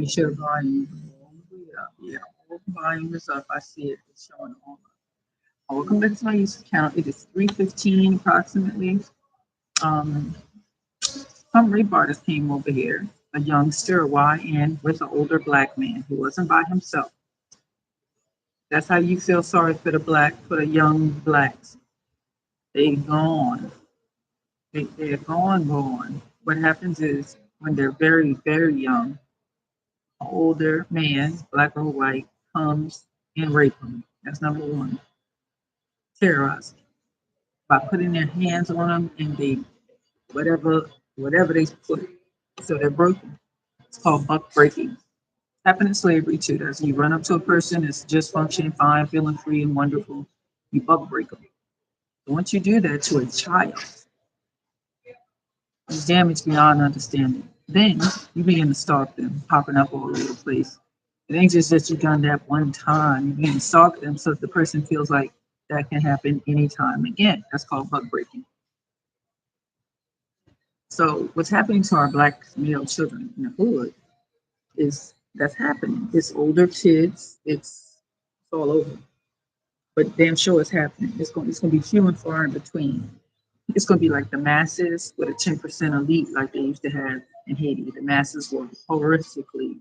should have volume all the way up. Yeah, all the volume is up. I see it. It's showing all up. Welcome back to my YouTube channel. It is 3:15 approximately. Um, some rape artist came over here, a youngster, a YN, with an older black man who wasn't by himself. That's how you feel sorry for the young blacks. They gone. They're gone. What happens is when they're very, very young, an older man, black or white, comes and rape them. That's number one. Terrorize them by putting their hands on them and they whatever whatever they put, so they're broken. It's called buck breaking. Happened in slavery too. That's you run up to a person that's just functioning fine, feeling free and wonderful. You buck break them. Once you do that to a child, it's damage beyond understanding. Then you begin to stalk them, popping up all over the place. It ain't just that you done that one time. You begin to stalk them so that the person feels like that can happen anytime again. That's called buck breaking. So what's happening to our black male children in the hood is that's happening. It's older kids. It's all over. But damn sure it's happening. It's going to be few and far in between. It's going to be like the masses with a 10% elite like they used to have in Haiti. The masses were horrifically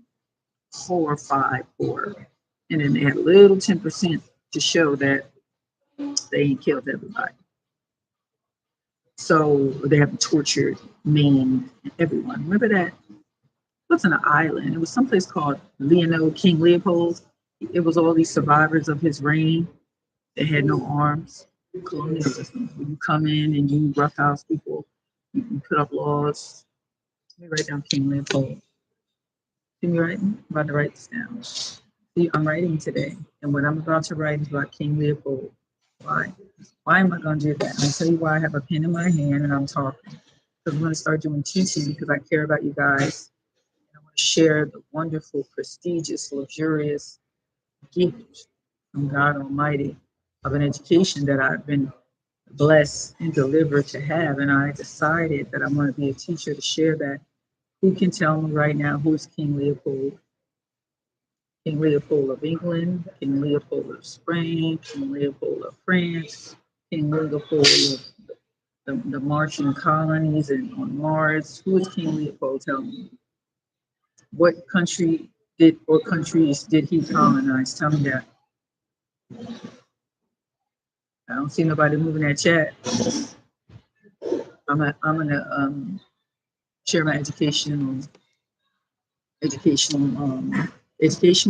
horrified poor. And then they had a little 10% to show that they ain't killed everybody. So they have tortured, maimed everyone. Remember that? It wasn't an island. It was someplace called Leopold, King Leopold. It was all these survivors of his reign. They had no arms. Colonialism. When you come in and you roughhouse people, you put up laws. Let me write down King Leopold. Can you write? I'm about to write this down. See, I'm writing today, and what I'm about to write is about King Leopold. Why? Why am I going to do that? I'll tell you why I have a pen in my hand and I'm talking. Because I'm going to start doing teaching because I care about you guys. I want to share the wonderful, prestigious, luxurious gift from God Almighty of an education that I've been blessed and delivered to have. And I decided that I'm going to be a teacher to share that. Who can tell me right now who's King Leopold? King Leopold of England, King Leopold of Spain, King Leopold of France, King Leopold of the Martian colonies and on Mars. Who is King Leopold? Tell me. What countries did he colonize? Tell me that. I don't see nobody moving that chat. I'm gonna share my educational education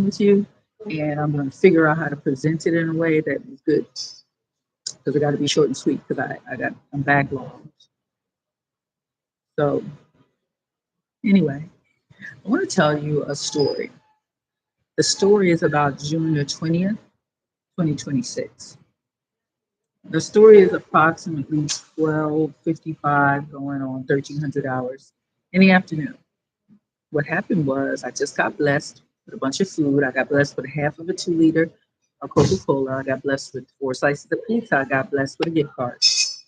with you, and I'm gonna figure out how to present it in a way that is good because it got to be short and sweet because I'm backlogged. So anyway, I want to tell you a story. The story is about June the 20th, 2026. The story is approximately 12:55 going on 1300 hours in the afternoon. What happened was I just got blessed with a bunch of food. I got blessed with a half of a 2 liter of Coca-Cola. I got blessed with 4 slices of pizza. I got blessed with a gift card. So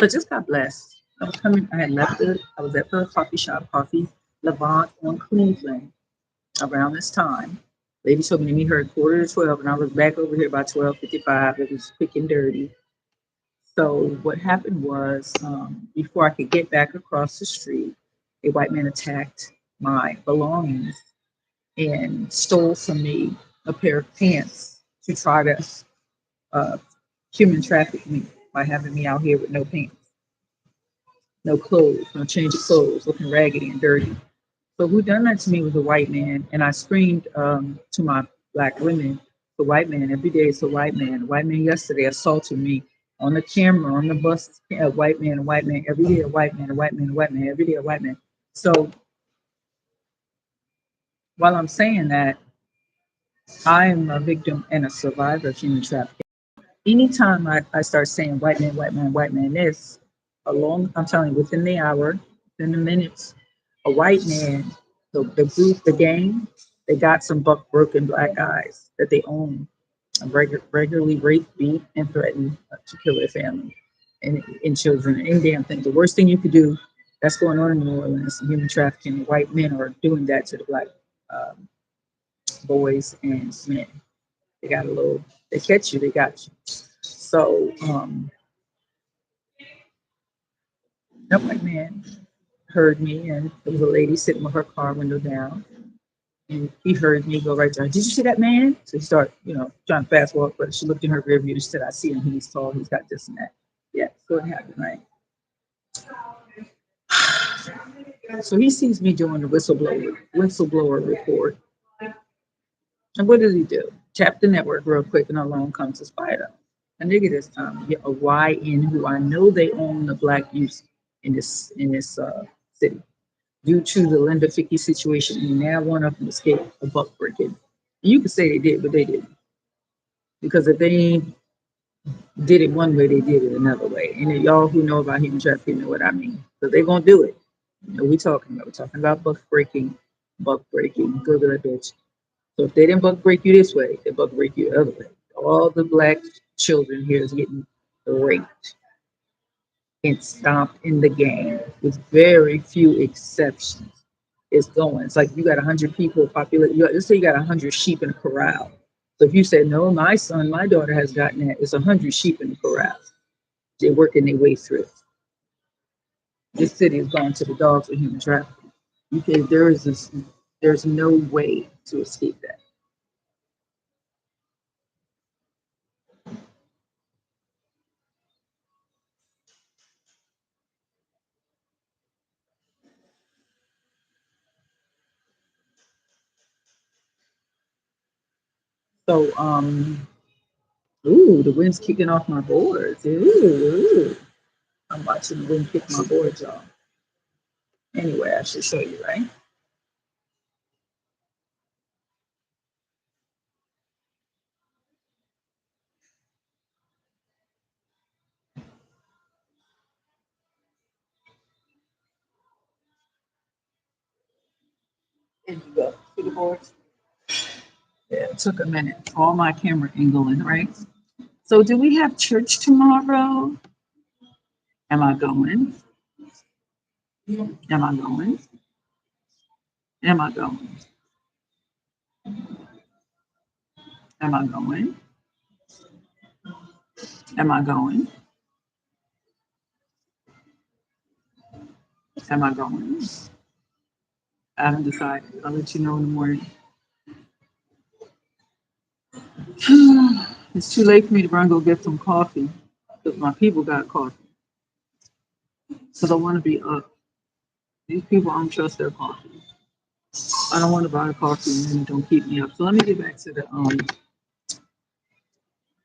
I just got blessed. I was coming, I had left it, I was at the coffee shop, Coffee Levant on Cleveland around this time. Lady told me to meet her at quarter to 12, and I was back over here by 12:55. It was quick and dirty. So what happened was, before I could get back across the street, a white man attacked my belongings and stole from me a pair of pants to try to uh, human traffic me by having me out here with no pants, no clothes, no change of clothes, looking raggedy and dirty. So who done that to me was a white man, and I screamed to my black women, "The white man every day is a white man. The white man yesterday assaulted me on the camera, on the bus. A white man every day, a white man, a white man, a white man every day, a white man." So while I'm saying that, I am a victim and a survivor of human trafficking. Anytime I start saying white man, this along, I'm telling you, within the hour, within the minutes, a white man, the group, the gang, they got some buck broken black guys that they own, regularly rape, beat, and threaten to kill their family and children. Any damn thing. The worst thing you could do, that's going on in New Orleans, human trafficking. White men are doing that to the black. boys and men. They got a little. They catch you. They got you. So that white man heard me, and there was a lady sitting with her car window down, and he heard me go right to her. Did you see that man? So he started, trying to fast walk, but she looked in her rear view and she said, "I see him. He's tall. He's got this and that." Yeah, so it happened, right? So he sees me doing the whistleblower report. And what does he do? Tap the network real quick, and along comes the spider. A nigga this time, a YN who I know they own the black youth in this city due to the Linda Fickey situation, and now one of them escaped a buck breaking. And you could say they did, but they didn't, because if they did it one way, they did it another way. And then y'all who know about human trafficking know what I mean, because they're gonna do it. We talking about? We're talking about buck breaking. Google that bitch. So if they didn't buck break you this way, they buck break you the other way. All the black children here is getting raped and stomped in the game, with very few exceptions. It's going. It's like you got 100 people populate. Let's say you got 100 sheep in a corral. So if you say no, my daughter has gotten that. It's 100 sheep in the corral. They're working their way through. This city is going to the dogs with human trafficking. There's no way to escape that. So ooh, the wind's kicking off my boards. Ooh. I'm watching the wind kick my boards off. Anyway, I should show you, right? There you go. See the boards? Yeah, it took a minute. All my camera angling, right? So, do we have church tomorrow? Am I going? Am I going? Am I going? Am I going? Am I going? Am I going? I haven't decided. I'll let you know in the morning. It's too late for me to run go get some coffee because my people got coffee. Because I want to be up. These people, I don't trust their coffee. I don't want to buy coffee and then it don't keep me up. So let me get back to the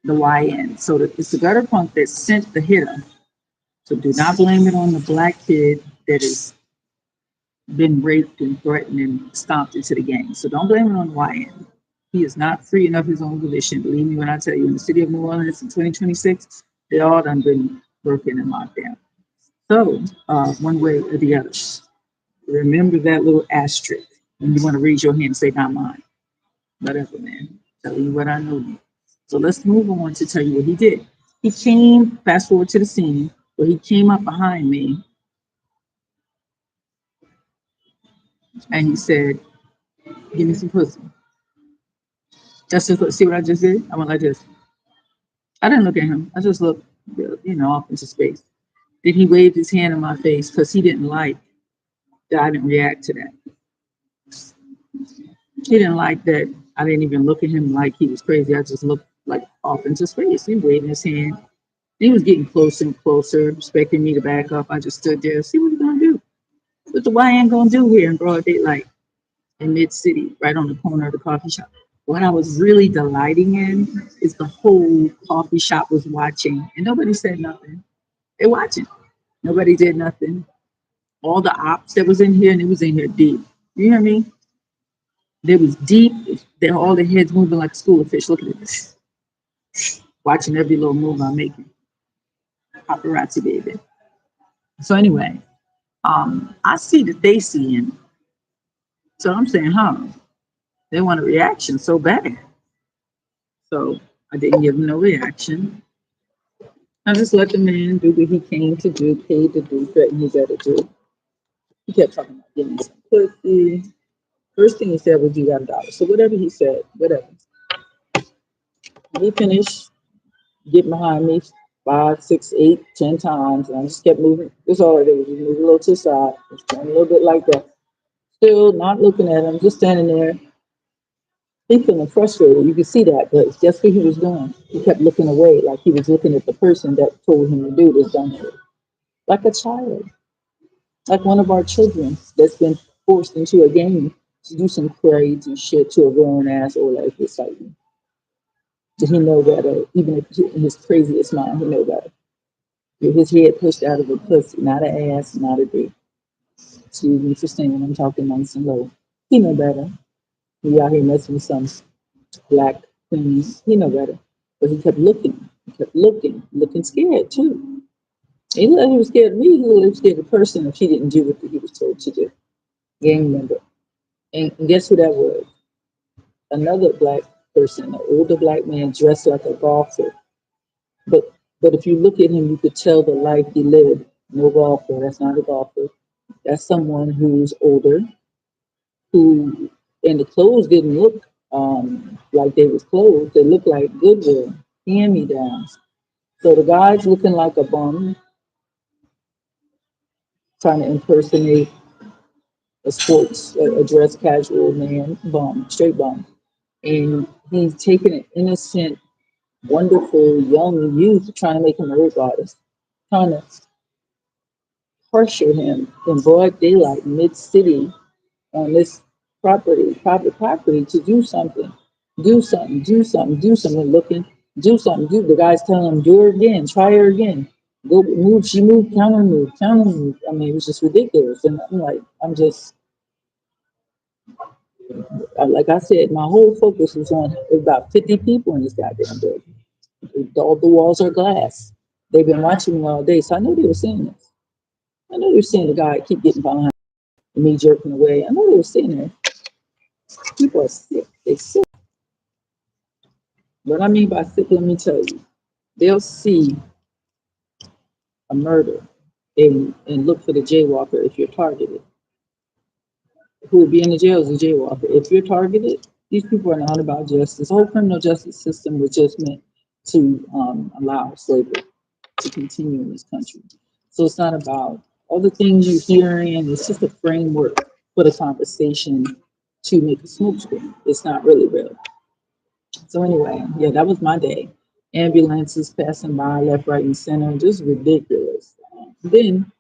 YN. So it's the gutter punk that sent the hitter. So do not blame it on the black kid that has been raped and threatened and stomped into the game. So don't blame it on the YN. He is not free enough his own volition. Believe me when I tell you, in the city of New Orleans in 2026, they all done been broken and locked down. So one way or the other, remember that little asterisk when you want to raise your hand and say, not mine. Whatever, man. Telling you what I know. So let's move on to tell you what he did. He came, fast forward to the scene, where he came up behind me and he said, give me some pussy. Just to see what I just did? I went like this. I didn't look at him. I just looked, off into space. Then he waved his hand in my face because he didn't like that I didn't react to that. He didn't like that I didn't even look at him like he was crazy. I just looked like off into space. He waved his hand. He was getting closer and closer, expecting me to back up. I just stood there, see what he's gonna do. What the YN gonna do here in broad daylight in mid city, right on the corner of the coffee shop? What I was really delighting in is the whole coffee shop was watching, and nobody said nothing. They're watching. Nobody did nothing. All the ops that was in here, and it was in here deep. You hear me? There was deep. They're all their heads moving like a school of fish. Looking at this, watching every little move I'm making. Paparazzi, baby. So anyway, I see that they see him. So I'm saying, they want a reaction so bad. So I didn't give him no reaction. I just let the man do what he came to do, paid to do, threatened he better do. He kept talking about giving me some pussy. First thing he said was, "You got $1." So whatever he said, whatever. We finished, get behind me 5, 6, 8, 10 times, and I just kept moving. That's all I did was just move a little to the side, just turn a little bit like that. Still not looking at him, just standing there. He feeling frustrated. You could see that, but that's what he was doing. He kept looking away, like he was looking at the person that told him to do this, don't it? Like a child, like one of our children that's been forced into a game to do some crazy shit to a grown ass or like this. Like, did he know better? Even if in his craziest mind, he know better. With his head pushed out of a pussy, not an ass, not a dick. Excuse me for saying I'm talking nice and low. He know better. He out here messing with some black queens. He know better. But he kept looking. He kept looking, looking scared too. He looked like he was scared of me. He looked like scared of the person if he didn't do what he was told to do. Gang member. And guess who that was? Another black person, an older black man dressed like a golfer. But but if you look at him, you could tell the life he lived. No golfer. That's not a golfer. That's someone who's older, who and the clothes didn't look like they was clothes. They looked like Goodwill hand me downs. So the guy's looking like a bum, trying to impersonate a sports, a dress casual man, bum, straight bum. And he's taking an innocent, wonderful young youth, trying to make him a rip artist, trying to pressure him in broad daylight, mid city, on this private property, to do something, do something, do something, do something, looking, do something, do. The guy's telling him, do her again, try her again, go move, she moved, counter move, counter move. I mean, it was just ridiculous. And I'm like, like I said, my whole focus was on about 50 people in this goddamn building. All the walls are glass. They've been watching me all day, so I know they were seeing this. I know they were seeing the guy keep getting behind me, jerking away. I know they were seeing it. People are sick. They sick. What I mean by sick, let me tell you. They'll see a murder and look for the jaywalker if you're targeted. Who will be in the jail is a jaywalker. If you're targeted, these people are not about justice. The whole criminal justice system was just meant to allow slavery to continue in this country. So it's not about all the things you're hearing. It's just a framework for the conversation to make a smokescreen. It's not really real. So anyway, yeah, that was my day. Ambulances passing by left, right, and center, just ridiculous. Then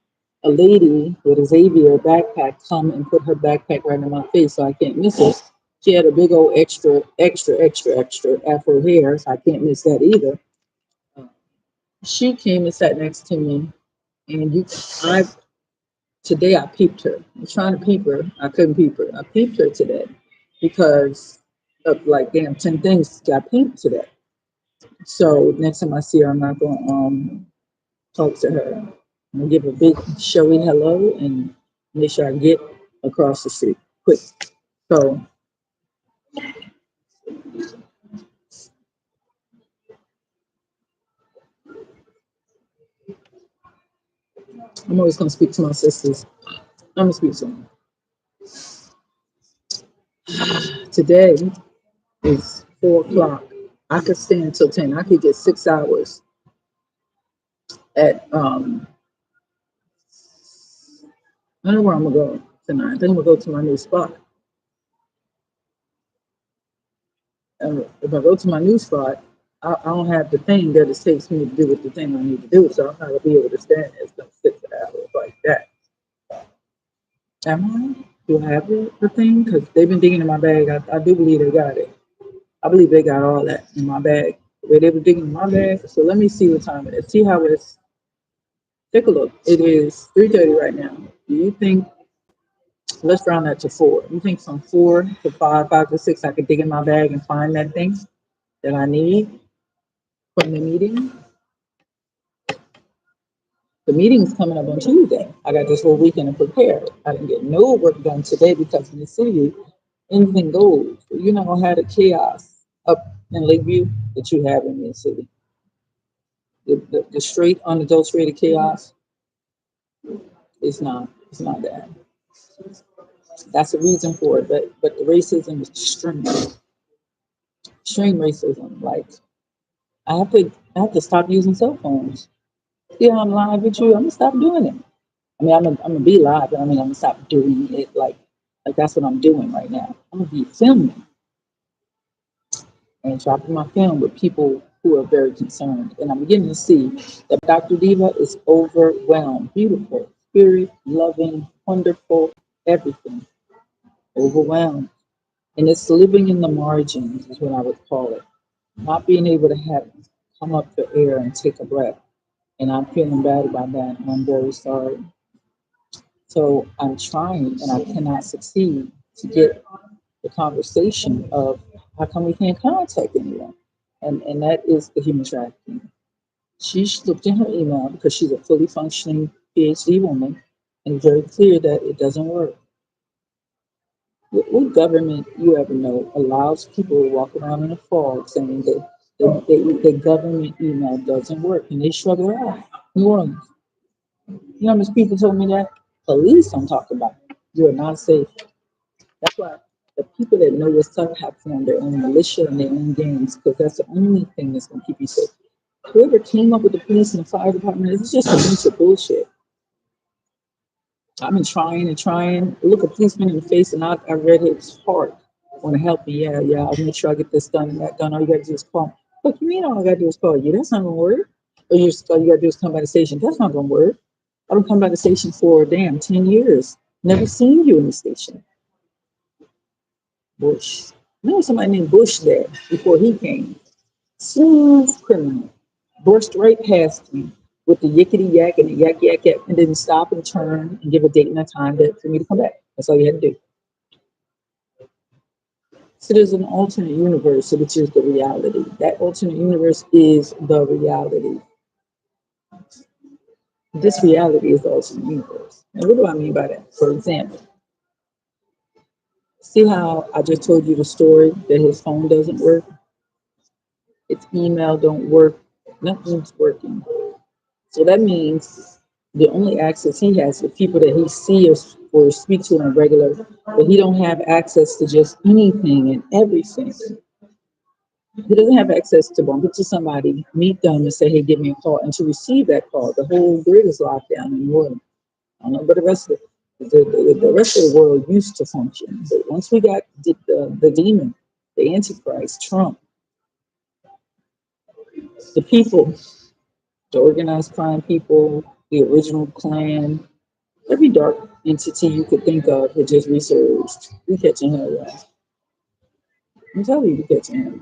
a lady with a Xavier backpack come and put her backpack right in my face, so I can't miss it. She had a big old extra afro hair, so I can't miss that either. She came and sat next to me, and I today I peeped her. I was trying to peep her, I couldn't peep her. I peeped her today because of like damn 10 things got peeped today. So next time I see her, I'm not gonna talk to her. I'm gonna give a big showy hello and make sure I get across the street quick. So I'm always gonna speak to my sisters. I'm gonna speak to them. Today is 4 o'clock. I could stay until 10. I could get 6 hours at I don't know where I'm gonna go tonight. I think I'm gonna go to my new spot. And if I go to my new spot, I don't have the thing that it takes me to do with the thing I need to do. So I'm not gonna be able to stand there for 6 hours like that. Am I? Do I have the thing? Because they've been digging in my bag. I do believe they got it. I believe they got all that in my bag. Where they were digging in my bag. So let me see what time it is. See how it's. Take a look. It is 3:30 right now. Do you think? Let's round that to 4. You think from 4 to 5, 5 to 6, I could dig in my bag and find that thing that I need from the meeting? The meeting's coming up on Tuesday. I got this whole weekend to prepare. I didn't get no work done today because in the city, anything goes. You're not gonna have the chaos up in Lakeview that you have in the city. The straight unadulterated chaos is not. It's not that. That's the reason for it. But the racism is extreme racism. Like I have to stop using cell phones. See how I'm live with you? I'm gonna stop doing it. I mean, I'm gonna be live, but I mean, I'm gonna stop doing it like that's what I'm doing right now. I'm gonna be filming and dropping my film with people who are very concerned. And I'm beginning to see that Dr. Diva is overwhelmed, beautiful, spirit, loving, wonderful, everything, overwhelmed. And it's living in the margins, is what I would call it. Not being able to have come up for air and take a breath. And I'm feeling bad about that. And I'm very sorry. So I'm trying and I cannot succeed to get the conversation of how come we can't contact anyone? And that is the human trafficking. She looked in her email because she's a fully functioning PhD woman and very clear that it doesn't work. What government you ever know allows people to walk around in a fog saying that the government email doesn't work and they shrug it off? New Orleans. You know how much people told me that? Police I'm talking about. You are not safe. That's why the people that know what's up have formed their own militia and their own gangs because that's the only thing that's going to keep you safe. Whoever came up with the police and the fire department is just a bunch of bullshit. I've been trying and trying. Look a policeman in the face and I read his heart. Want to help me? Yeah, yeah. I'll make sure I get this done and that done. All you got to do is call. Look, you mean all I got to do is call you? That's not going to work. Or all you got to do is come by the station. That's not going to work. I don't come by the station for damn 10 years. Never seen you in the station. Bush. I know somebody named Bush there before he came. Smooth criminal. Brushed right past me with the yickety yak and the yak yak yak and didn't stop and turn and give a date and a time for me to come back. That's all you had to do. So there's an alternate universe, which is the reality. That alternate universe is the reality. This reality is the alternate universe. And what do I mean by that? For example, see how I just told you the story that his phone doesn't work? Its email don't work, nothing's working. So that means the only access he has to people that he sees or speaks to on a regular, but he don't have access to just anything and everything. He doesn't have access to bump into somebody, meet them, and say, "Hey, give me a call." And to receive that call, the whole grid is locked down in New Orleans. I don't know, but the rest of the world used to function. But once we got the demon, the Antichrist, Trump, the people, the organized crime people, the original Klan, every dark entity you could think of had just resurged. We catching hell, y'all. I'm telling you, we catching hell.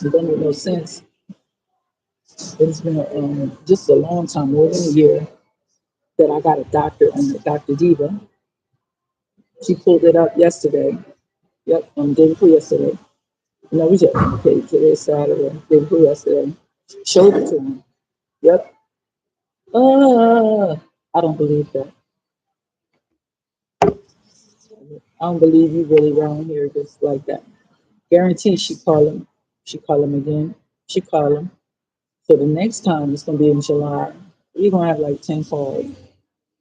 It don't make no sense. It's been just a long time, more than a year, that I got a doctor on the Dr. Diva. She pulled it up yesterday. Yep, day before yesterday. No, we just okay. Today's Saturday. Day before yesterday. Showed it to him. Yep. I don't believe that. I don't believe you really around here just like that. Guarantee she call him. She call him again. She call him. So the next time it's gonna be in July. We're gonna have like 10 calls.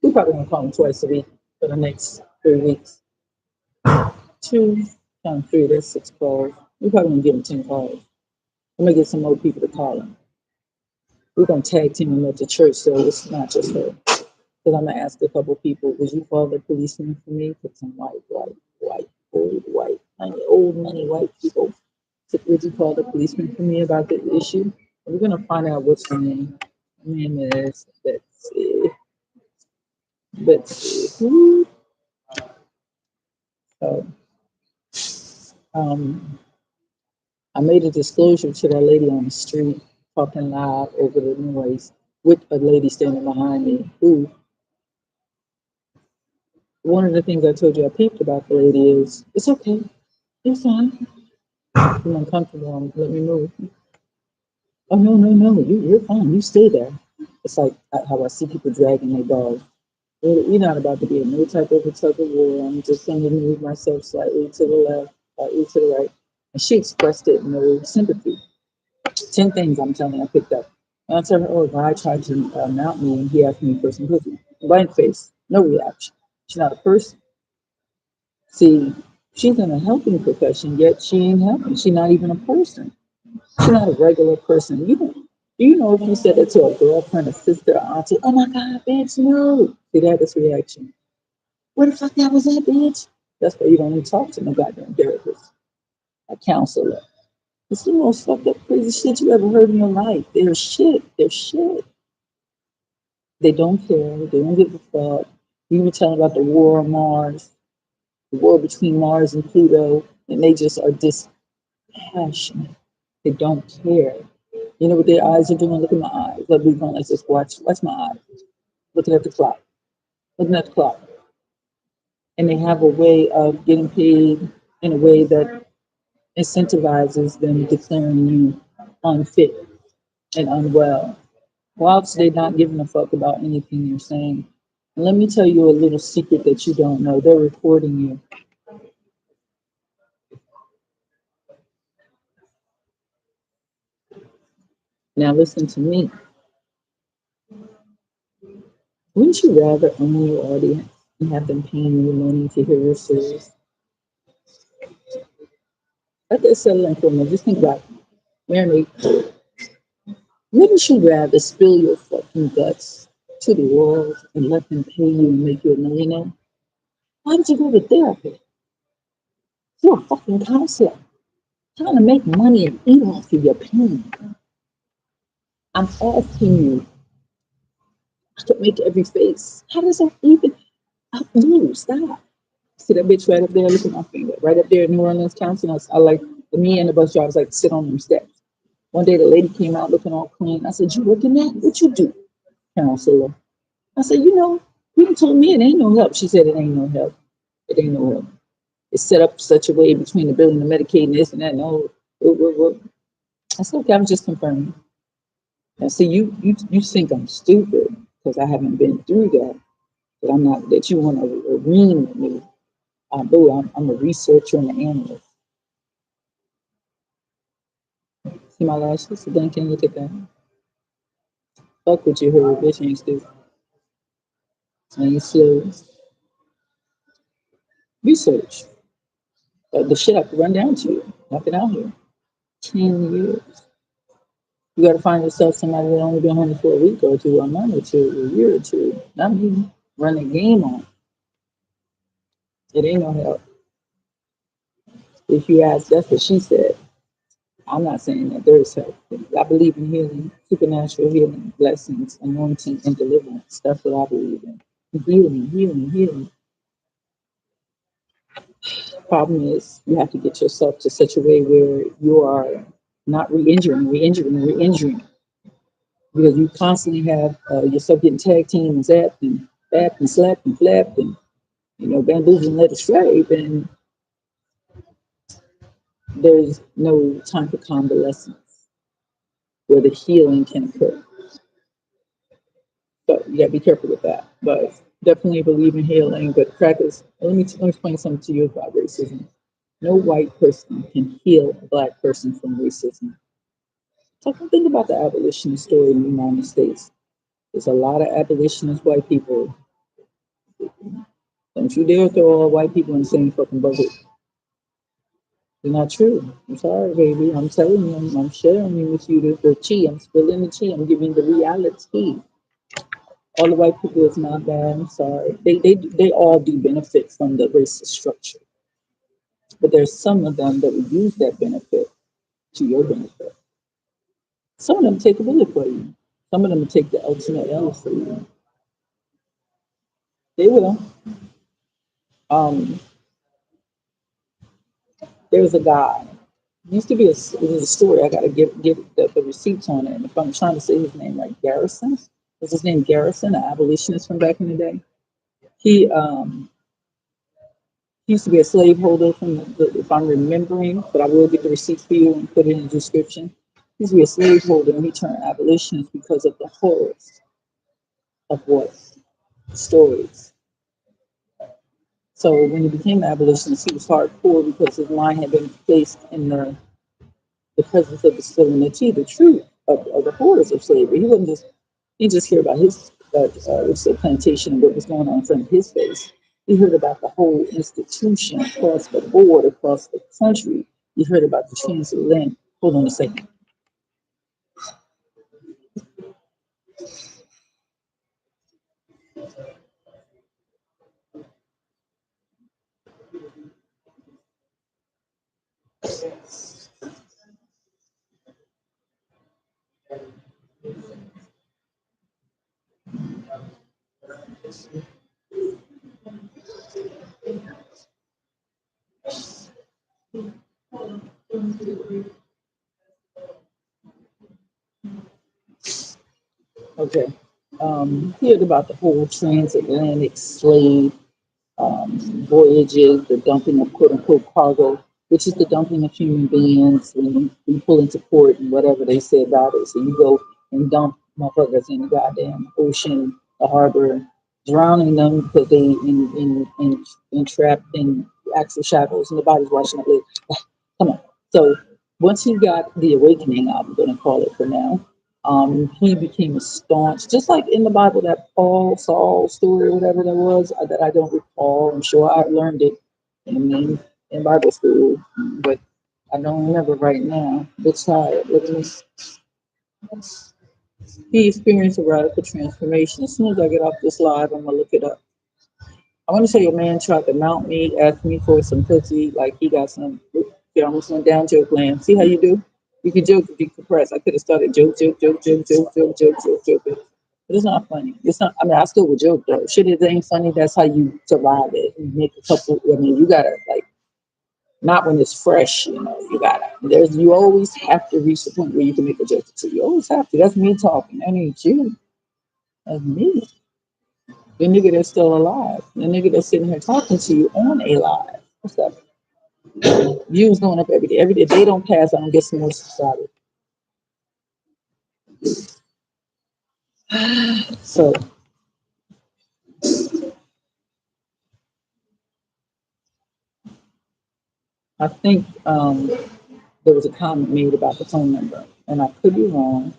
We probably gonna call him twice a week for the next 3 weeks. Two times three, that's 6 calls. We probably gonna give him 10 calls. I'm gonna get some more people to call him. We're gonna tag team him at the church, so it's not just her. Because I'm gonna ask a couple people, would you call the policeman for me? Put some old white, old money white people. So would you call the policeman for me about the issue? And we're gonna find out what's her name. Her name is Betsy. Betsy. So, um, I made a disclosure to that lady on the street talking loud over the noise with a lady standing behind me who one of the things I told you I peeped about the lady is it's okay, you're fine. I'm uncomfortable, let me move. Oh no, you're fine, you stay there. It's like how I see people dragging their dog. You're not about to be in no type of a tug of war. I'm just going to move myself slightly to the left, slightly to the right. And she expressed it in no sympathy. 10 things I'm telling you I picked up. And I tell her, oh, a guy tried to mount me and he asked me for some pussy. Blank face, no reaction. She's not a person. See, she's in a helping profession, yet she ain't helping. She's not even a person. She's not a regular person. You know if you said that to a girlfriend, a sister, a auntie, oh my God, bitch, no. See that this reaction. What the fuck that was that bitch? That's why you don't even talk to no goddamn therapist, a counselor. It's the most fucked up crazy shit you ever heard in your life. They're shit. They're shit. They don't care. They don't give a fuck. You were telling about the war on Mars, the war between Mars and Pluto, and they just are dispassionate. They don't care. You know what their eyes are doing? Look at my eyes. Let me go like this. Watch my eyes. Looking at the clock. Looking at the clock. And they have a way of getting paid in a way that incentivizes them declaring you unfit and unwell, whilst they're not giving a fuck about anything you're saying. And let me tell you a little secret that you don't know. They're recording you. Now listen to me. Wouldn't you rather own your audience and have them paying you money to hear your stories? Let that settle in for a minute. Just think about it. Marinate. Wouldn't you rather spill your fucking guts to the world and let them pay you and make you a millionaire? Why would you go to therapy? You're a fucking counselor trying to make money and eat off of your pain. I'm asking you to make every face. How does that even outdo? Stop. See that bitch right up there? Look at my finger. Right up there in New Orleans County. I like, me and the bus drivers like to sit on them steps. One day the lady came out looking all clean. I said, you working that? What you do? Counselor. I said, you told me it ain't no help. She said, it ain't no help. It ain't no help. It's set up such a way between the building, the Medicaid, and this and that. No, I said, okay, I'm just confirming. Now, see, you think I'm stupid because I haven't been through that, but I'm not, that you want to arena with me. Boo, I'm a researcher and an analyst. See my lashes? So then can you look at that? Fuck what you heard, bitch, ain't stupid. Ain't slow. Research. The shit I could run down to you. Knock it out here. 10 years. You got to find yourself somebody that only been on it for a week or two, a month or two, a year or two. Not me. Run the game on. It ain't no help. If you ask, that's what she said. I'm not saying that there is help. I believe in healing, supernatural healing, blessings, anointing, and deliverance. That's what I believe in. Healing, healing, healing. Problem is, you have to get yourself to such a way where you are not re-injuring, re-injuring, re-injuring, because you constantly have yourself getting tag team and zapped and bapped and slapped and flapped and bamboozled and led astray. And there's no time for convalescence where the healing can occur. So you gotta be careful with that. But definitely believe in healing. But practice. Let me explain something to you about racism. No white person can heal a black person from racism. So think about the abolitionist story in the United States. There's a lot of abolitionist white people. Don't you dare throw all white people in the same fucking bucket. It's not true. I'm sorry, baby. I'm telling you. I'm sharing you with you the tea. I'm spilling the tea. I'm giving the reality. All the white people is not bad. I'm sorry. They all do benefit from the racist structure. But there's some of them that will use that benefit to your benefit. Some of them take a bullet for you. Some of them will take the ultimate L for you. They will. Um, there was a guy. Used to be it was a story. I gotta give the receipts on it. And if I'm trying to say his name right, Garrison. Was his name Garrison, an abolitionist from back in the day? He used to be a slaveholder from if I'm remembering, but I will get the receipts for you and put it in the description. He used to be a slaveholder and he turned abolitionist because of the horrors of what stories. So when he became an abolitionist, he was hardcore because his mind had been placed in the presence of distilling the tea, the truth. of the horrors of slavery. He wasn't just he didn't just hear about his let's say plantation and what was going on in front of his face. He heard about the whole institution across the board, across the country. He heard about the transatlantic. Hold on a second. Okay. He heard about the whole transatlantic slave voyages, the dumping of quote unquote cargo, which is the dumping of human beings when we pull into port and whatever they say about it. So you go and dump motherfuckers in the goddamn ocean, the harbor, drowning them because they entrapped in axle shackles and the body's washing up. Come on. So once he got the awakening, I'm going to call it for now. He became a staunch, just like in the Bible, that Paul Saul story, whatever that was, that I don't recall. I'm sure I learned it in Bible school, but I don't remember right now. It's tired. Look at me. He experienced a radical transformation. As soon as I get off this live, I'm gonna look it up. I want to say a man tried to mount me, ask me for some pussy, like he got some. He almost went down joke land. See how you do? You can joke if you compress. I could have started joke. But it's not funny. It's not. I mean, I still would joke though. Shit, it ain't funny. That's how you survive it. You make a couple. I mean, you gotta like not when it's fresh. You know, you gotta. There's you always have to reach the point where you can make a joke. So you always have to. That's me talking. That ain't you. That's me. The nigga that's still alive, the nigga that's sitting here talking to you on a live. What's up? Views going up every day. Every day they don't pass, I don't get some more subscribers. So I think there was a comment made about the phone number, and I could be wrong,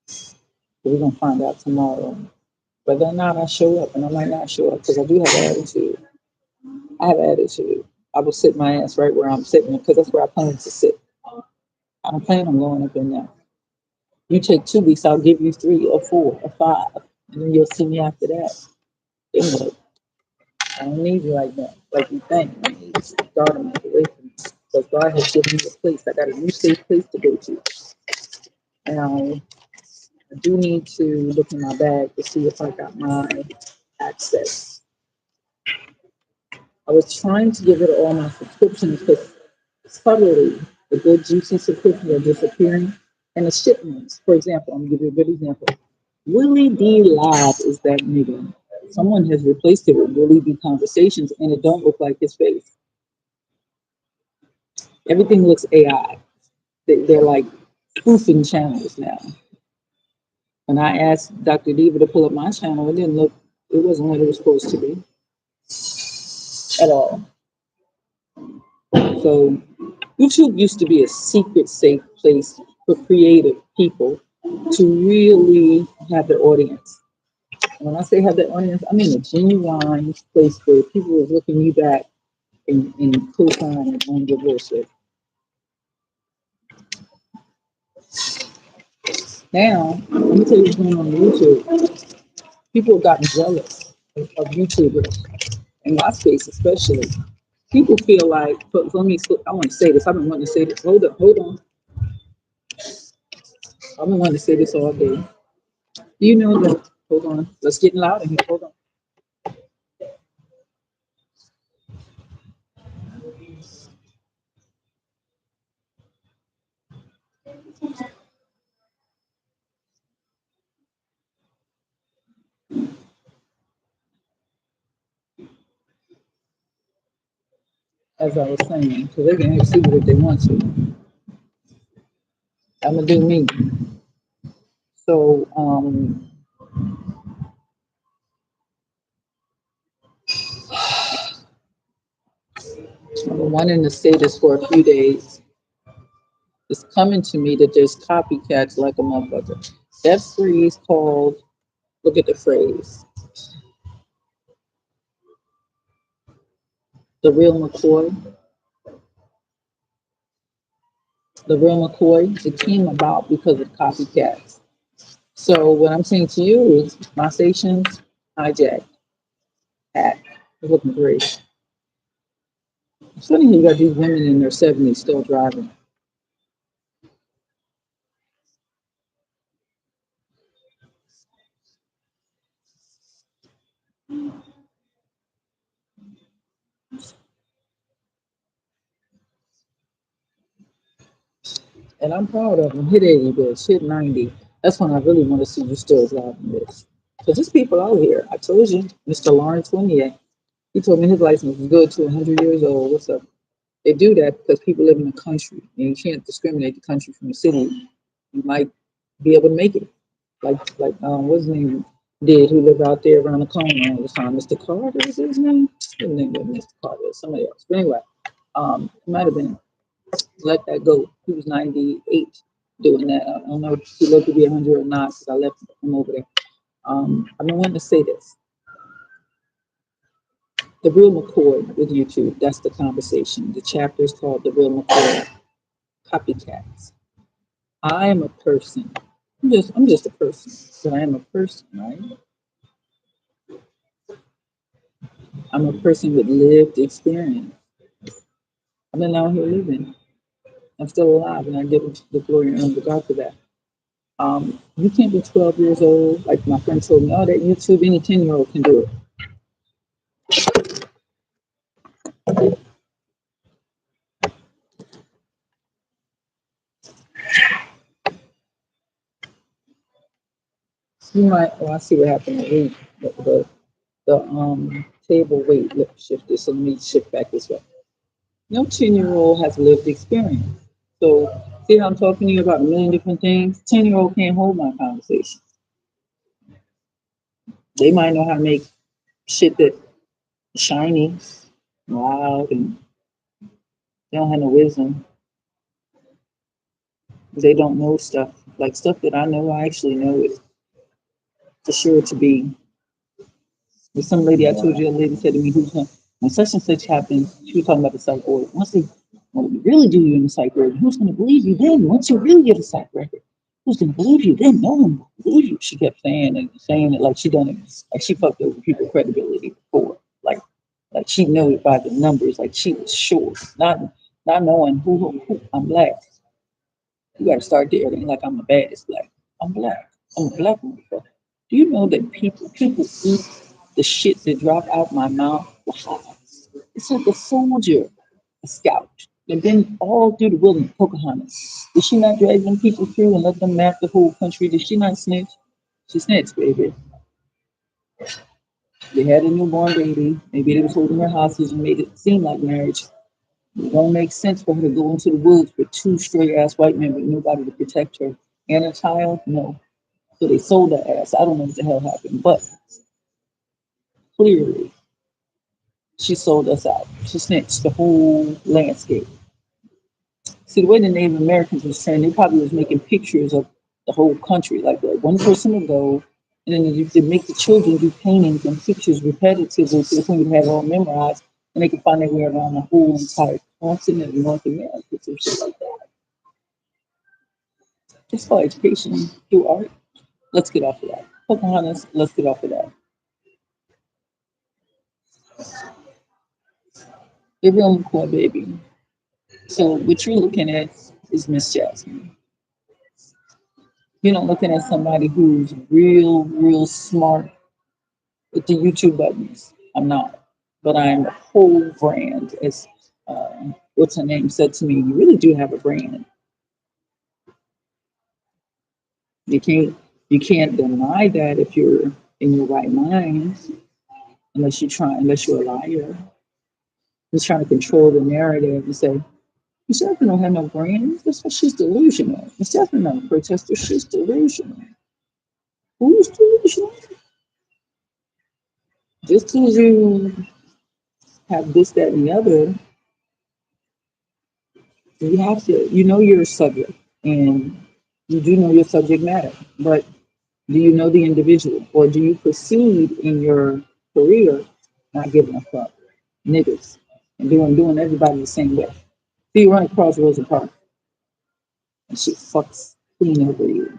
but we're gonna find out tomorrow. Whether or not I show up, and I might not show up because I do have attitude. I have attitude. I will sit my ass right where I'm sitting because that's where I plan to sit. I don't plan on going up in there. You take 2 weeks, I'll give you 3 or 4 or 5, and then you'll see me after that. Then what? I don't need you like that, like you think. I need to start them away from me. Because God has given me a place. I got a new safe place to go to. And I do need to look in my bag to see if I got my access. I was trying to give it all my subscriptions because suddenly the good juicy subscriptions are disappearing. And the shipments, for example, I'm gonna give you a good example. Willie D Live is that nigga. Someone has replaced it with Willie D Conversations, and it don't look like his face. Everything looks AI. They're like spoofing channels now. When I asked Dr. Diva to pull up my channel, it didn't look, it wasn't what it was supposed to be at all. So YouTube used to be a secret safe place for creative people to really have their audience. And when I say have their audience, I mean a genuine place where people are looking you back and co-sign on your bullshit. Now, let me tell you what's going on YouTube. People have gotten jealous of YouTubers, in my space especially. People feel like, let me, I want to say this. I've been wanting to say this. Hold on. I've been wanting to say this all day. Do you know that? Hold on. Let's get loud in here. Hold on. As I was saying, so they can see what they want to. I'm gonna do me. So I've been wanting to say this for a few days. It's coming to me that there's copycats like a motherfucker. That phrase called, look at the phrase, the real McCoy, the real McCoy, it came about because of copycats. So what I'm saying to you is my station's hijacked, hacked, it's looking great. It's funny you got these women in their 70s still driving. And I'm proud of them. Hit 80, bitch. Hit 90. That's when I really want to see you still driving this. Because there's people out here. I told you, Mr. Lawrence Winier, he told me his license was good to 100 years old. What's up? They do that because people live in the country. And you can't discriminate the country from the city. You might be able to make it. What's his name did, who lived out there around the corner all the time. Mr. Carter is his name? His name was Mr. Carter, somebody else. But anyway, it might have been let that go. He was 98 doing that. I don't know if he looked to be 100 or not because I left him over there. I've been wanting to say this. The Real McCoy with YouTube, that's the conversation. The chapter is called The Real McCoy Copycats. I am a person. I'm just a person, but I am a person, right? I'm a person with lived experience. I've been out here living. I'm still alive, and I give the glory and honor to God for that. You can't be 12 years old. Like my friend told me, oh, that YouTube, any 10-year-old can do it. You might, oh, I see what happened. The table weight lift shifted, so let me shift back this way. No 10-year-old has lived experience. So, see how I'm talking to you about a million different things? 10-year-old can't hold my conversation. They might know how to make shit that shiny, loud, and they don't have no wisdom. They don't know stuff. Like stuff that I know, I actually know it for sure to be. There's some lady I told you, a lady said to me, who's going when such and such happened, she was talking about the psych ward. Once they really do you in the psych ward, who's going to believe you then? Once you really get a psych record, who's going to believe you then? No one will believe you. She kept saying it like she done it, like she fucked over people's credibility before. Like she knew it by the numbers, like she was sure, not knowing who I'm black. You got to start there. It ain't like I'm the baddest black. I'm black. I'm a black motherfucker. Do you know that people eat the shit that drop out my mouth? Wow. It's like a soldier, a scout. They've been all through the wilderness. Pocahontas. Did she not drag them people through and let them map the whole country? Did she not snitch? She snitched, baby. They had a newborn baby. Maybe they was holding her hostage and made it seem like marriage. It don't make sense for her to go into the woods with two straight ass white men with nobody to protect her and a child. No. So they sold her ass. I don't know what the hell happened, but clearly she sold us out. She snitched the whole landscape. See, the way the Native Americans was trained, they probably was making pictures of the whole country. Like one person would go, and then they make the children do paintings and pictures repetitively so they can have it all memorized, and they can find their way around the whole entire continent of North America, some shit like that. It's called education through art. Let's get off of that. Pocahontas, let's get off of that. They're real cool, baby. So what you're looking at is Miss Jasmine. You're not looking at somebody who's real smart with the YouTube buttons. I'm not, but I'm a whole brand. As what's her name said to me, you really do have a brand. You can't deny that if you're in your right mind, unless you're a liar. He's trying to control the narrative and say, Miss Jasmine don't have no brand. That's why she's delusional. Miss Jasmine not a protester, she's delusional. Who's delusional? Just because you have this, that, and the other, You have to, you know, you're a subject, and you do know your subject matter, but do you know the individual, or do you proceed in your career not giving a fuck, niggas, and doing everybody the same way? So you run across Rosa Parks, and she fucks clean over you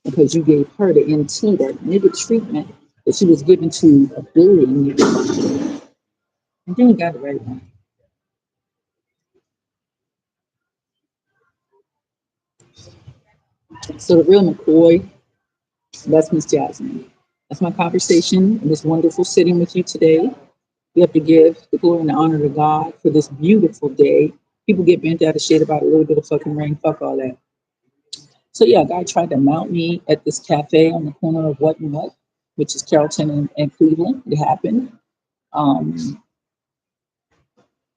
because you gave her the NT, that nigga treatment that she was given to a billion niggas, and then you got it right now. So the real McCoy, that's Miss Jasmine. That's my conversation. It was wonderful sitting with you today. We have to give the glory and the honor to God for this beautiful day. People get bent out of shit about a little bit of fucking rain. Fuck all that. So yeah, a guy tried to mount me at this cafe on the corner of What and What, which is Carrollton and Cleveland. It happened. Um,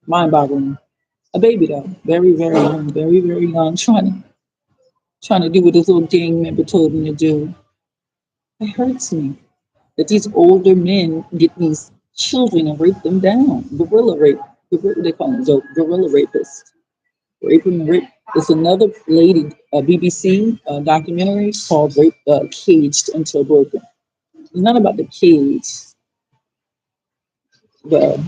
Mind-boggling. A baby though, very very young, very very young, trying to do what his little gang member told him to do. It hurts me that these older men get these children and rape them down. Gorilla rape. They call them gorilla rapists. Rape and rape. There's another lady, a BBC documentary called Rape, Caged Until Broken. It's not about the cage, but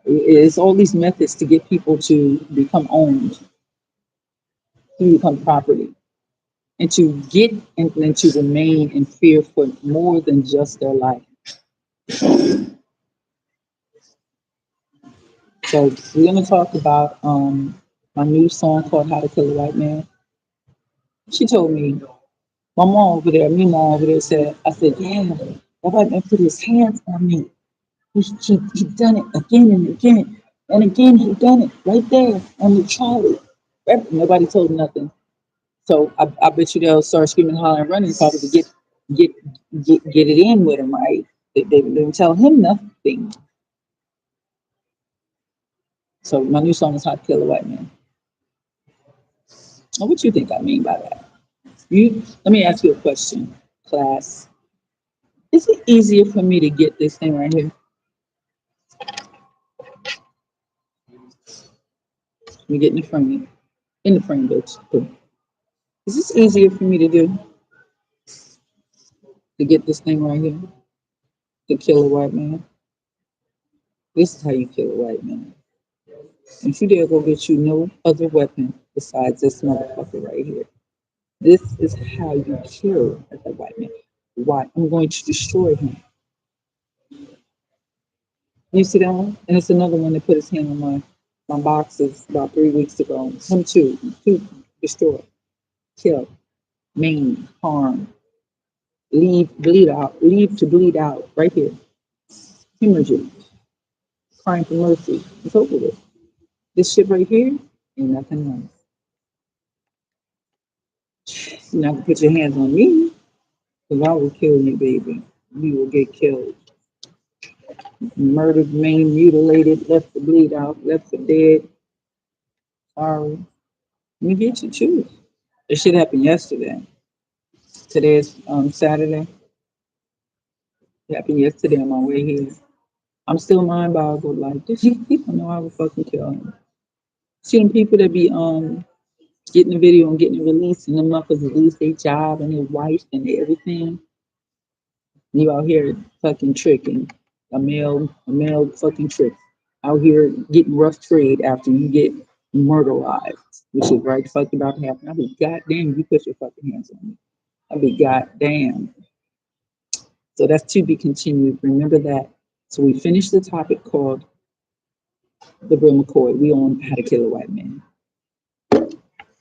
it's all these methods to get people to become owned, to become property, and to get and to remain in fear for more than just their life. So we're gonna talk about my new song called "How to Kill a White Man." She told me, my mom over there, me mom over there said, I said, yeah, that white man put his hands on me. He done it again and again and again. He done it right there on the trolley. Nobody told him nothing. So I bet you they'll start screaming, hollering, running, probably to get get it in with him, right? They didn't tell him nothing. So my new song is "How to Kill a White Man." Now, what you think I mean by that? You let me ask you a question, class. Is it easier for me to get this thing right here? We get in the frame. In the frame, bitch. Boom. Is this easier for me to do to get this thing right here? To kill a white man? This is how you kill a white man. And you dare go get you no other weapon besides this motherfucker right here. This is how you kill a white man. Why? I'm going to destroy him. You see that one? And it's another one that put his hand on my boxes about 3 weeks ago. Him too. Two destroy, kill, maim, harm, leave, bleed out, leave to bleed out, right here. Hemorrhaging, crying for mercy. It's over with. This shit right here ain't nothing else. You're not gonna put your hands on me, because I will kill you, baby. You will get killed. Murdered, maimed, mutilated, left to bleed out, left for dead. Sorry. You get your choose. This shit happened yesterday. Today's Saturday. It happened yesterday on my way here. I'm still mind boggled. Like, did you people know I would fucking kill him? Seeing people that be getting the video and getting it released, and them motherfuckers lose their job and their wife and everything. You out here fucking tricking a male fucking trick out here getting rough trade after you get murderized, which is right fucking about to happen. I'll be goddamn you put your fucking hands on me. I'll be goddamn. So that's to be continued. Remember that. So we finished the topic called the Bill McCoy. We on how to kill a white man.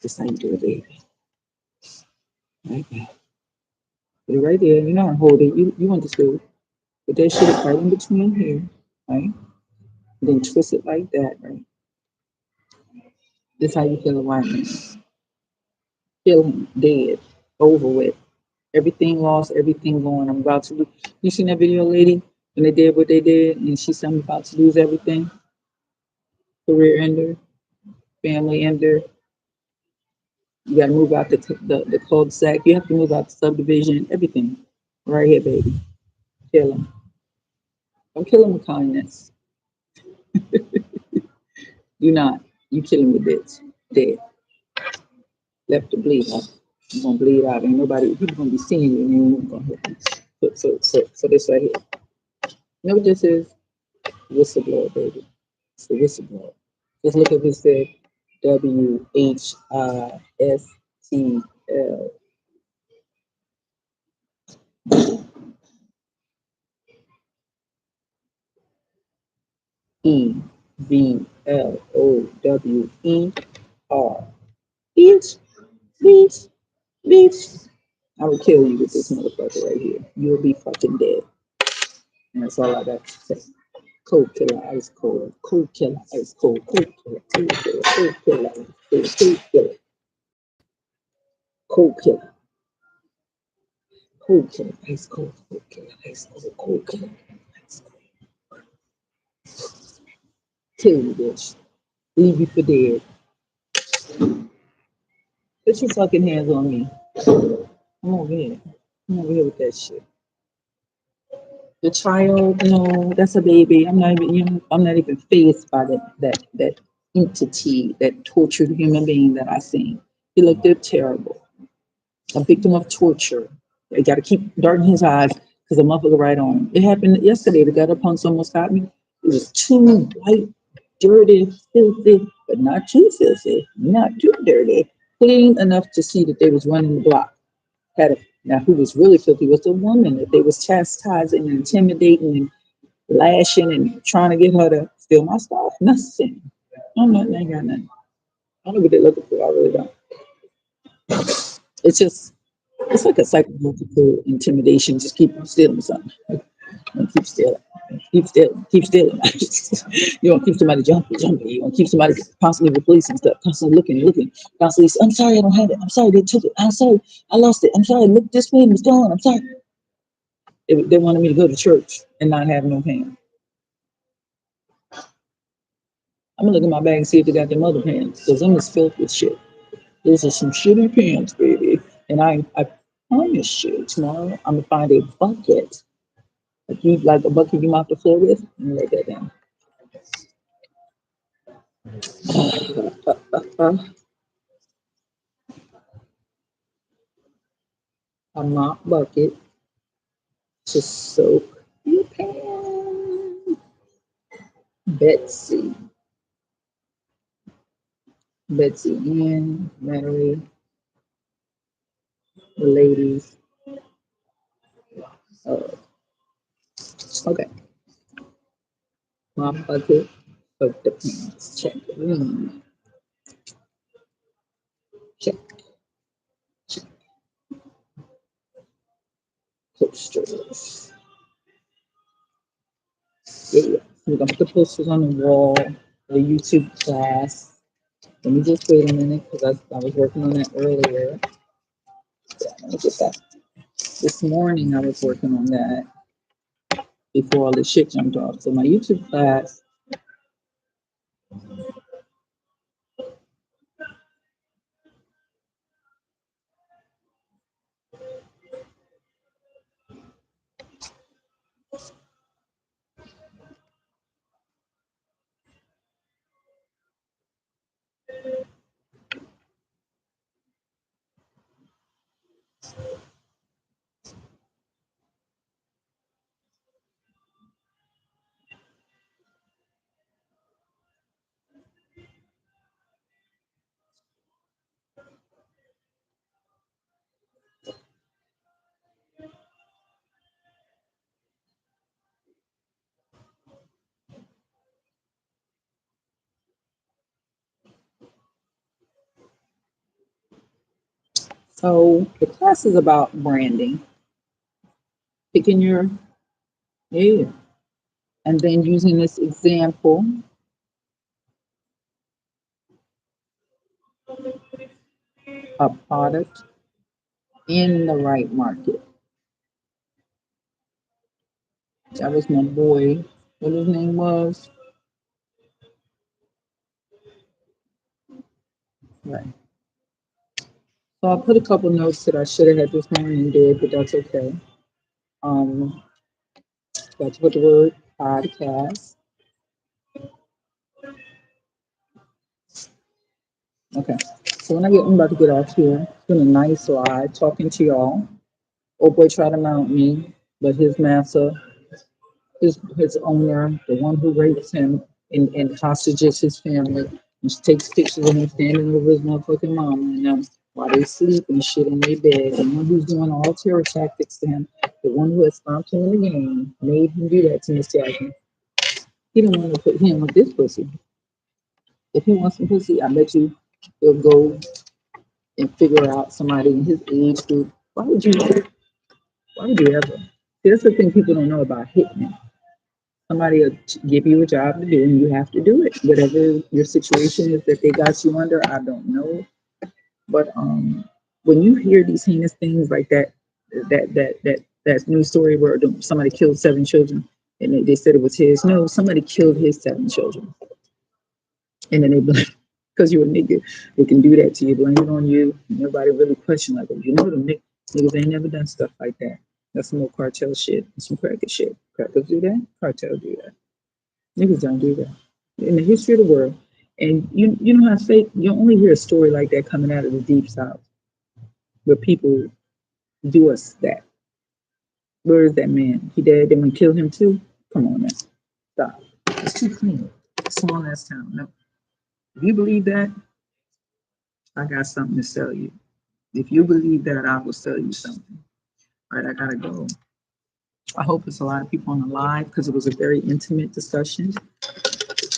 Just how you do it, baby. Right there. Put it right there. You're not holding. You want to school. Put that shit right in between here, right? And then twist it like that, right? This how you kill a white man. Kill him dead, over with. Everything lost, everything gone. I'm about to. You seen that video, lady? When they did what they did, and she said I'm about to lose everything. Career ender, family ender. You got to move out the cul-de-sac. You have to move out the subdivision. Everything, right here, baby. Kill him. Don't kill him with kindness. Do not. You killing with this. Dead. Left to bleed out. You're gonna bleed out. Ain't nobody people gonna be seeing you and you ain't gonna help you. So this right here. You know what this is? Whistleblower, baby. It's the whistleblower. Just look at this said WHISTL EVLOWER. Bitch, bitch, bitch. I will kill you with this motherfucker right here. You'll be fucking dead. And that's all I got to say. Cold killer, ice cold. Cold killer, ice cold. Cold killer, cold killer, cold killer, ice cold. Cold killer, cold killer, cold killer, ice cold. Cold killer, ice cold. Cold killer, ice cold. Kill you, bitch. Leave you for dead. Put your fucking hands on me. Come over here. Come over here with that shit. The child, no, that's a baby. I'm not even, I'm not even fazed by that entity, that tortured human being that I seen. He looked terrible. A victim of torture. They got to keep darting his eyes because the motherfucker right on. It happened yesterday. The gutter punks almost got me. It was too white, dirty, filthy, but not too filthy, not too dirty, clean enough to see that they was running the block. Had a, now who was really filthy was the woman that they was chastising and intimidating and lashing and trying to get her to steal my stuff. Nothing. No, nothing. I ain't got nothing. I don't know what they're looking for. I really don't. It's just it's like a psychological intimidation. Just keep stealing something. And keep stealing. Keep stealing. Keep stealing. You want to keep somebody jumping. You want to keep somebody constantly with police and stuff. Constantly looking. Constantly. I'm sorry, I don't have it. I'm sorry, they took it. I'm sorry, I lost it. I'm sorry, look, this pen was gone. I'm sorry. They wanted me to go to church and not have no pen. I'm gonna look at my bag and see if they got them other pants because them is filled with shit. Those are some shitty pants, baby. And I promise you, tomorrow I'm gonna find a bucket, like a bucket you mop the floor with, and lay that down. A mop bucket to soak your pants. Betsy, Betsy Ann, Natalie, the ladies. Uh, okay, mop bucket, soak the pants. Check. Check. Check. Posters. Yeah, we're gonna put the posters on the wall. The YouTube class. Let me just wait a minute because I was working on that earlier. Yeah, let me get that. This morning I was working on that before all this shit jumped off. So my YouTube class, so the class is about branding, picking your, yeah, and then using this example, a product in the right market. That was my boy, what his name was. Right. So I put a couple notes that I should have had this morning and did, but that's okay. Um, got to put the word podcast. Okay. So I'm about to get off here. It's been a nice ride talking to y'all. Old boy tried to mount me, but his master, his owner, the one who rapes him and hostages his family, and she takes pictures of him standing over his motherfucking mama and them while they sleep and shit in their bed. The one who's doing all terror tactics to him, the one who has stomped him in the game, made him do that to Miss Jasmine. He didn't want to put him with this pussy. If he wants some pussy, I bet you he'll go and figure out somebody in his age group. Why would you? Why would you ever? That's the thing people don't know about hitmen. Somebody will give you a job to do, and you have to do it. Whatever your situation is that they got you under, I don't know. But when you hear these heinous things like that news story where somebody killed 7 children, and they said it was his. No, somebody killed his 7 children, and then they because you're a nigga, they can do that to you, blame it on you. Nobody really question like, you know, them niggas ain't never done stuff like that. That's some more cartel shit, some cracker shit. Crackers do that, cartel do that. Niggas don't do that. In the history of the world, and you know how fake, you only hear a story like that coming out of the deep south, where people do us that. Where is that man? He dead. They want to kill him too. Come on, man, stop. It's too clean. Small ass town. No, if you believe that, I got something to sell you. If you believe that, I will sell you something. All right, I gotta go. I hope it's a lot of people on the live because it was a very intimate discussion.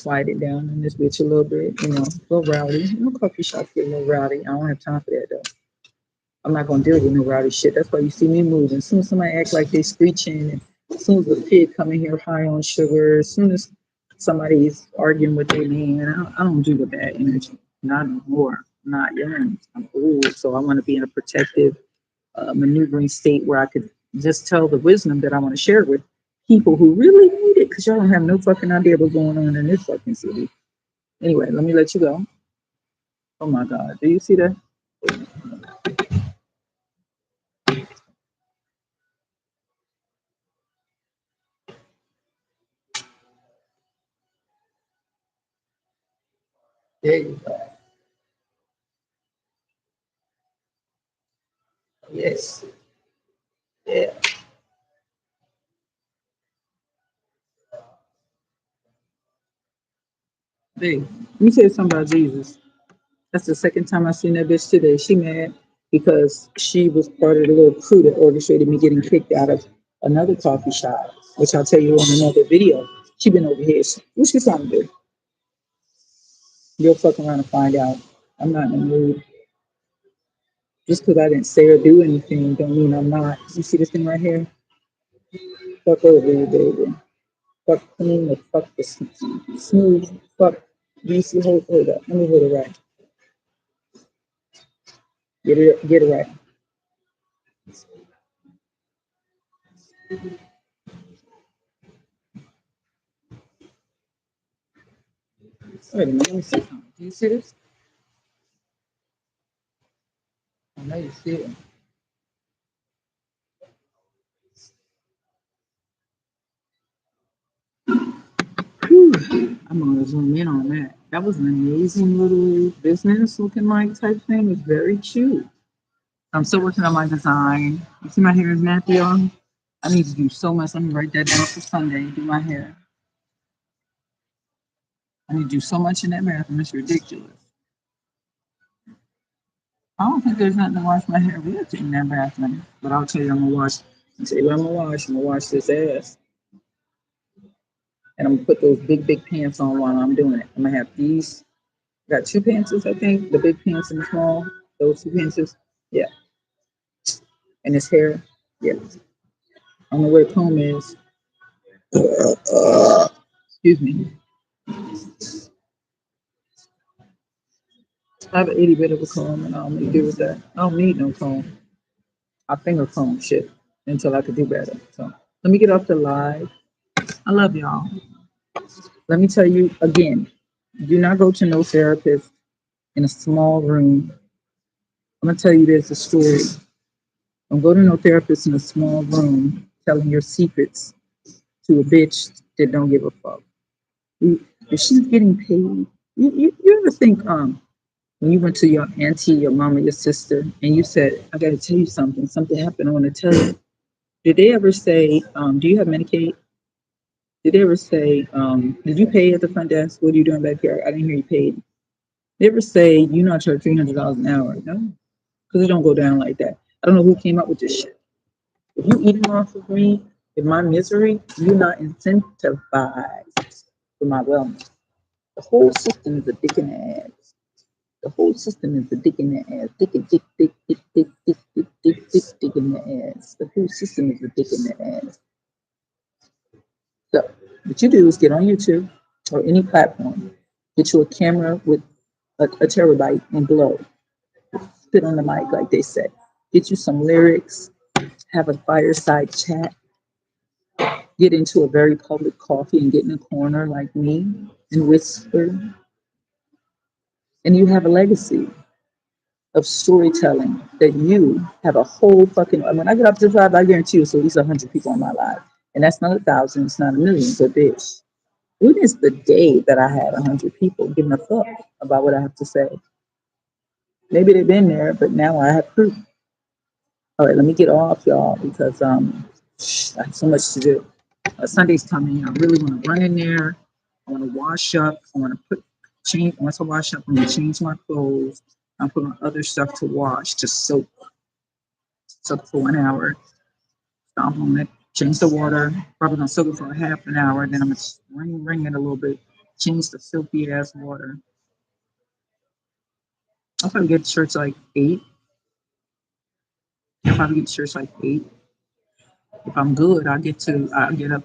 Quiet it down in this bitch a little bit, a little rowdy. Coffee shops get a little rowdy. I don't have time for that though. I'm not gonna deal with no rowdy shit. That's why you see me moving. As soon as somebody act like they screeching, and as soon as the pig come in here high on sugar, as soon as somebody's arguing with their man, I don't do with that energy. Not anymore. Not young. I'm old, so I want to be in a protective maneuvering state where I could just tell the wisdom that I want to share with people who really need it because y'all don't have no fucking idea what's going on in this fucking city. Anyway, let me let you go. Oh my God. Do you see that? There you go. Yes. Yeah. Hey, let me tell you something about Jesus. That's the second time I seen that bitch today. She mad because she was part of the little crew that orchestrated me getting kicked out of another coffee shop, which I'll tell you on another video. She been over here. What she trying to do? You'll fuck around and find out. I'm not in the mood. Just because I didn't say or do anything don't mean I'm not. You see this thing right here? Fuck over you, baby. Fuck clean the fuck the smooth. Fuck. Do you see? Hold up. Let me hold it right. Get it right. Wait a minute. Let me see something. Do you see this? I know you see it. Whew. I'm gonna zoom in on that. That was an amazing little business looking like type thing. It's very cute. I'm still working on my design. You see my hair is nappy on? I need to do so much. Let me write that down for Sunday. Do my hair. I need to do so much in that bathroom. It's ridiculous. I don't think there's nothing to wash my hair with in that bathroom. But I'll tell you, I'm gonna wash. I'll tell you what I'm gonna wash. I'm gonna wash this ass, and I'm gonna put those big pants on while I'm doing it. I'm gonna have these. Got 2 pants, I think. The big pants and the small. Those 2 pants. Yeah, and this hair. Yeah. I don't know where the comb is. Excuse me. I have an itty bit of a comb, and I don't need to do with that. I don't need no comb. I finger comb shit until I could do better. So let me get off the live. I love y'all. Let me tell you again, do not go to no therapist in a small room. I'm gonna tell you there's a story. Don't go to no therapist in a small room telling your secrets to a bitch that don't give a fuck. If she's getting paid, you ever think when you went to your auntie, your mama, your sister, and you said, I got to tell you something. Something happened. I want to tell you. Did they ever say, do you have Medicaid? Did they ever say, did you pay at the front desk? What are you doing back here? I didn't hear you paid. They ever say, you not charge $300 an hour? No, because it don't go down like that. I don't know who came up with this shit. If you eating off of me in my misery, you're not incentivized for my wellness. The whole system is a dick in the ass. The whole system is a dick in the ass. Dick, dick, dick, dick, dick, dick, dick, dick, dick, dick, dick in the ass. The whole system is a dick in the ass. So what you do is get on YouTube or any platform, get you a camera with a terabyte and blow, spit on the mic like they say, get you some lyrics, have a fireside chat, get into a very public coffee and get in a corner like me and whisper, and you have a legacy of storytelling that you have a whole fucking. When I get up to drive, I guarantee you, so at least 100 people on my live, and that's not 1,000, it's not a million, but bitch, when is the day that I had 100 people giving a fuck about what I have to say? Maybe they've been there, but now I have proof. All right, let me get off, y'all, because I have so much to do. Sunday's coming. I really want to run in there. I want to wash up. I want to change. Once I wash up, I'm gonna change my clothes. I'm putting my other stuff to wash, to soak for 1 hour. Stop on it. Change the water. Probably gonna soak it for a half an hour. Then I'm gonna wring it a little bit. Change the filthy ass water. I'll probably get to church like 8. I'll probably get to church like 8. If I'm good, I'll get up.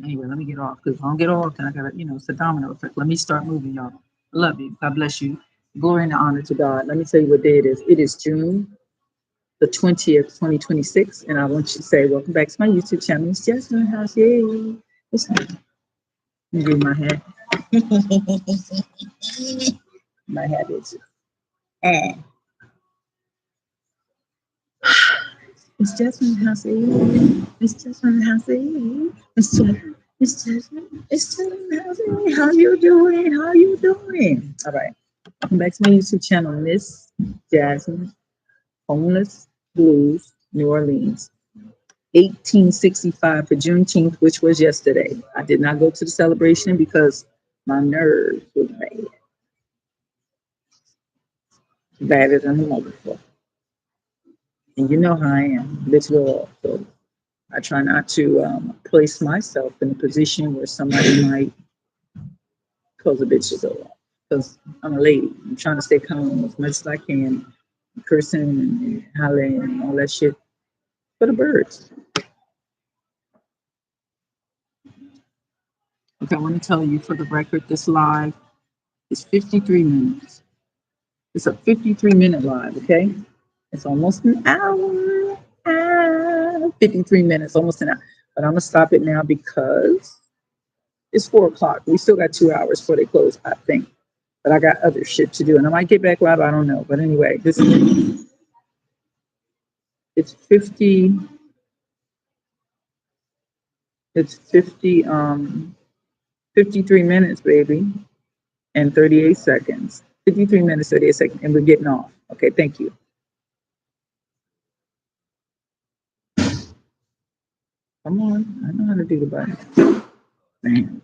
Anyway, let me get off, because if I don't get off, then I gotta, it's a domino effect. Let me start moving, y'all. I love you. God bless you. Glory and honor to God. Let me tell you what day it is. It is June the 20th, 2026. And I want you to say, welcome back to my YouTube channel. It's Jasmine House. Yay. It's me. My hat. My hat is. Eh. It's Jasmine House. It's Jasmine House. It's Jasmine. It's Jasmine. It's Jasmine House. How you doing? How you doing? All right. Welcome back to my YouTube channel, Miss Jasmine Homeless Blues, New Orleans. 1865 for Juneteenth, which was yesterday. I did not go to the celebration because my nerves were bad. Badder than a motherfucker. And you know how I am, bitch girl. So I try not to place myself in a position where somebody might cause a bitch to go off. Because I'm a lady. I'm trying to stay calm as much as I can, cursing and hollering and all that shit for the birds. Okay, I want to tell you for the record, this live is 53 minutes. It's a 53-minute live, okay? It's almost an hour. 53 minutes, almost an hour. But I'm going to stop it now because it's 4 o'clock. We still got 2 hours before they close, I think. But I got other shit to do. And I might get back live, I don't know. But anyway, it's 50, it's 50, 53 minutes, baby, and 38 seconds. 53 minutes, 38 seconds, and we're getting off. Okay, thank you. Come on, I know how to do the button. Man.